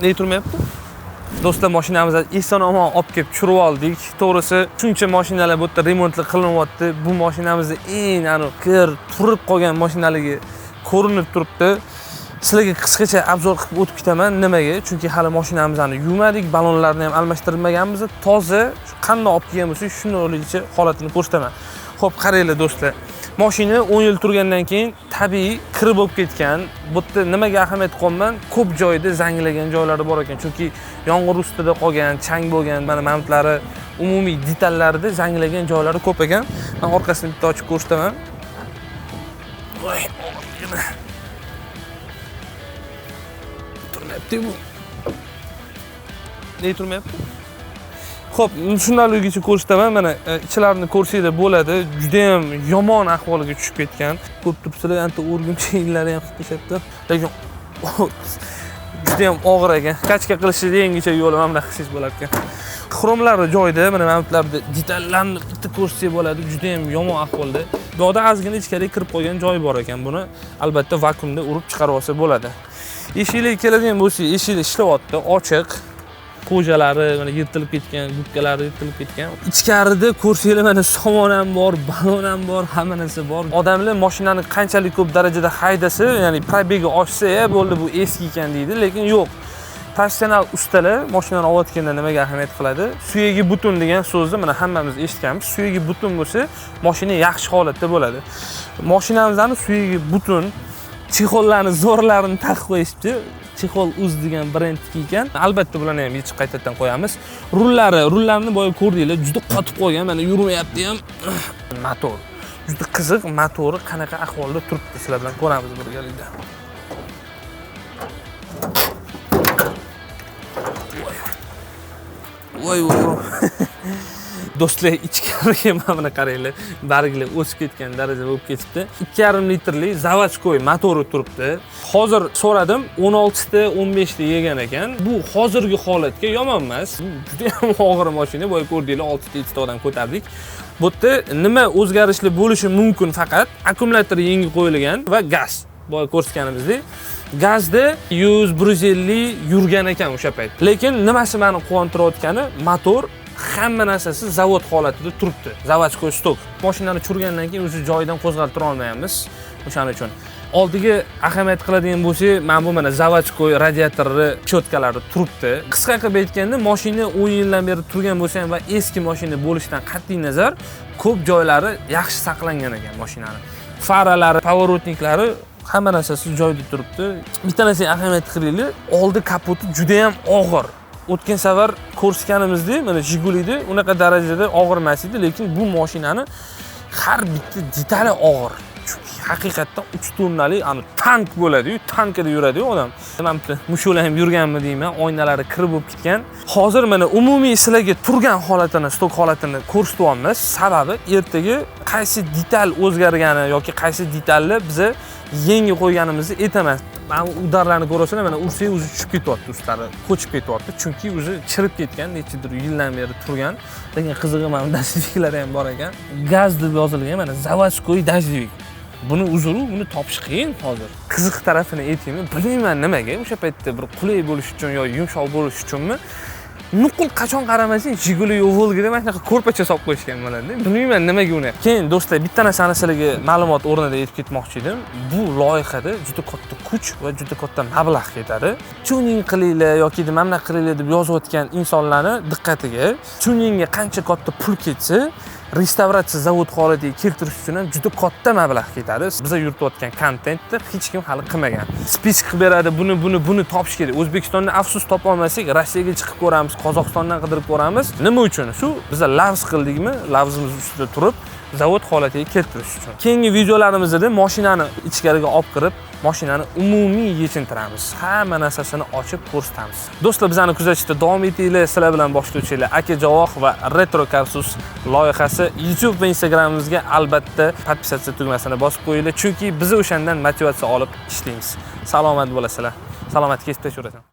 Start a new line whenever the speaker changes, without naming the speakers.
Ne turmayapti? Do'stlar, mashinamizni eson-omon olib kelib tushirib oldik. To'g'risi, shuncha mashinalar bu yerda remontlar qilinyapti. Bu mashinamizni eng kir turib qolgan mashinaligi ko'rinib turibdi. Sizlarga qisqacha obzor qilib o'tib ketaman. Nimaga? Chunki hali mashinamizni yumadik, balonlarni ham almashtirmaganmiz. Toza, qanday olib kelgan bo'lsak, shuningcha holatini ko'rsataman. Xo'p, qaranglar do'stlar. Mashina 10 yil turgandan keyin tabiiy kir bo'lib ketgan. Bu yerda nimaga ahamiyat qo'yman? Ko'p joyda zanglagan joylari bor ekan. Chunki yomg'ir ustida qolgan, chang bo'lgan, mana mamutlari, umumiy detallarida zanglagan joylari ko'p ekan. Men orqasini bitta ochib ko'rsataman. Voy, turmayapti bu. Ne turmayapti? Xo'p, shundanligicha ko'rsataman. Mana ichlarini ko'rsanglar bo'ladi. Juda ham yomon ahvolga tushib ketgan. Ko'p turibsizlar, anta o'rgimchi inlari ham qilib ketyapti. Lekin juda ham og'ir ekan. Kachka qilishni yangicha yo'li mana qilsangiz bo'lar ekan. Xromlari joyida, mana mamutlarda detallarni bitta ko'rsangiz bo'ladi. Juda ham yomon ahvolda. Bu yerda ozgina ichkariga kirib qolgan joyi bor ekan. Buni albatta vakuumda urib chiqarib olsa bo'ladi. Eshiklarga keladigan bo'lsak, eshiklar ishlayapti, ochiq. Qo'jalari mana yirtilib ketgan, gubkalari yirtilib ketgan. Ichkarida ko'rsanglar mana somon ham bor, balon ham bor, hamma narsa bor. Odamlar mashinani qanchalik ko'p darajada haydasa, ya'ni probegi oshsa, bo'ldi bu eski ekan deydi, lekin yo'q. Professional ustalar mashinani olayotganda nimaga ahamiyat qiladi? Suyagi butun degan so'zni mana hammamiz eshitganmiz. Suyagi butun bo'lsa, mashina yaxshi holatda bo'ladi. Mashinamizning suyagi butun, chexollarni zo'rlarini taqib qo'yishibdi. Chexol Uz degan brendniki ekan. Albatta bularni ham yechib qaytadan qo'yamiz. Rullarni boya ko'rdinglar, juda qotib qolgan. Mana yurmayapti ham. Motor. Juda qiziq, motori qanaqa ahvolda turibdi, sizlar bilan ko'ramiz birgalikda. Voy. Do'stlar, ichkariga mana qaranglar, barglar o'sib ketgan darajada bo'lib ketibdi. 2,5 litrli zavodskoy motori turibdi. Hozir so'radim, 16 ta 15 ta yegan ekan. Bu hozirgi holatga yomon emas. Juda ham og'ir mashina, boya ko'rdinglar, 6 ta 7 ta odam ko'tardik. Bu yerda nima o'zgarishlar bo'lishi mumkin? Faqat akkumulyator yangi qo'yilgan va gaz. Boya ko'rsatganimizdek, gazda 100-150 yurgan ekan o'sha payt. Lekin nimasi meni quvontirayotgani, motor hamma narsasi zavod holatida turibdi. Zavodskoy stok. Mashinani churgandan keyin o'zi joyidan qo'zg'alib tura olmayapmiz. O'shaning uchun oldiga ahamiyat qiladigan bo'lsak, mana bu mana zavodskoy radiatorli chotkalari turibdi. Qisqa qilib aytganda, mashina 10 yildan beri turgan bo'lsa ham va eski mashina bo'lishidan qat'iy nazar, ko'p joylari yaxshi saqlangan ekan mashinani. Faralari, pavorotniklari hamma narsasi joyida turibdi. Bitta narsaga ahamiyat qilinglar, oldi kapoti juda ham og'ir. O'tgan safar ko'rsatganimizdek, mana Jigulida unaqa darajada og'ir emas edi, lekin bu mashinani har bitta detali og'ir. Chunki haqiqatdan 3 tonnali tank bo'ladi-yu, tankida yuradi-yu odam. Men bitta mushola ham yurganmi deyman, oynalari kirib bo'lib ketgan. Hozir mana umumiy sizlarga turgan holatini, stok holatini ko'rsatyapmiz. Sababi ertaga qaysi detal o'zgargani yoki qaysi detalni biza yangi qo'yganimizni aytaman. Mana udarlarni ko'rasizlar, mana ursak o'zi tushib ketyapti, ustlari ko'chib ketyapti. Chunki o'zi chirib ketgan, nechadir yildan beri turgan. Lekin qizig'i mana dashliklari ham bor ekan. Gaz deb yozilgan, mana zavodskoy dashlik. Buni uzuri, buni topish qiyin hozir. Qiziq tarafini aytaymi? Bilmayman nimaga, o'sha paytda bir qulay bo'lish uchun yo yumshoq bo'lish uchunmi? Nuqul qachon qaramasang, Jiguli yo Volgada mana shunaqa ko'rpacha solib qo'yishgan bo'ladi. Bilmayman nimaga uni. Keyin do'stlar, bitta narsani sizlarga ma'lumot o'rnida aytib ketmoqchi edim. Bu loyihada juda katta kuch va juda katta mablag' ketadi. Tuning qilinglar yoki mana bunaqa qilinglar deb yozayotgan insonlarni diqqatiga, tuningga qancha katta pul ketsa, restavratsiya zavod holatiga keltirish uchun ham juda katta mablag' ketadi. Biz yuritayotgan kontentni hech kim hali qilmagan. Spis qilib beradi, buni topish kerak. O'zbekistonda afsus topa olmasak, Rossiyaga chiqib ko'ramiz, Qozog'istondan qidirib ko'ramiz. Nima uchun? Shu biz lavz qildikmi, lavzimiz ustida turib zavod holatiga keltirish uchun. Keyingi videolarimizda mashinani ichkariga olib kirib, mashinani umumiy yechintiramiz. Hamma narsasini ochib ko'rsatamiz. Do'stlar, bizani kuzatishda davom etinglar. Sizlar bilan boshlovchilar Aka Javoh va Retro Carsus loyihasi YouTube va Instagramimizga albatta podpisatsiya tugmasini bosib qo'yinglar, chunki biz o'shandan motivatsiya olib ishlaymiz. Salomat bo'lasizlar. Salomat kesib tashlayverasiz.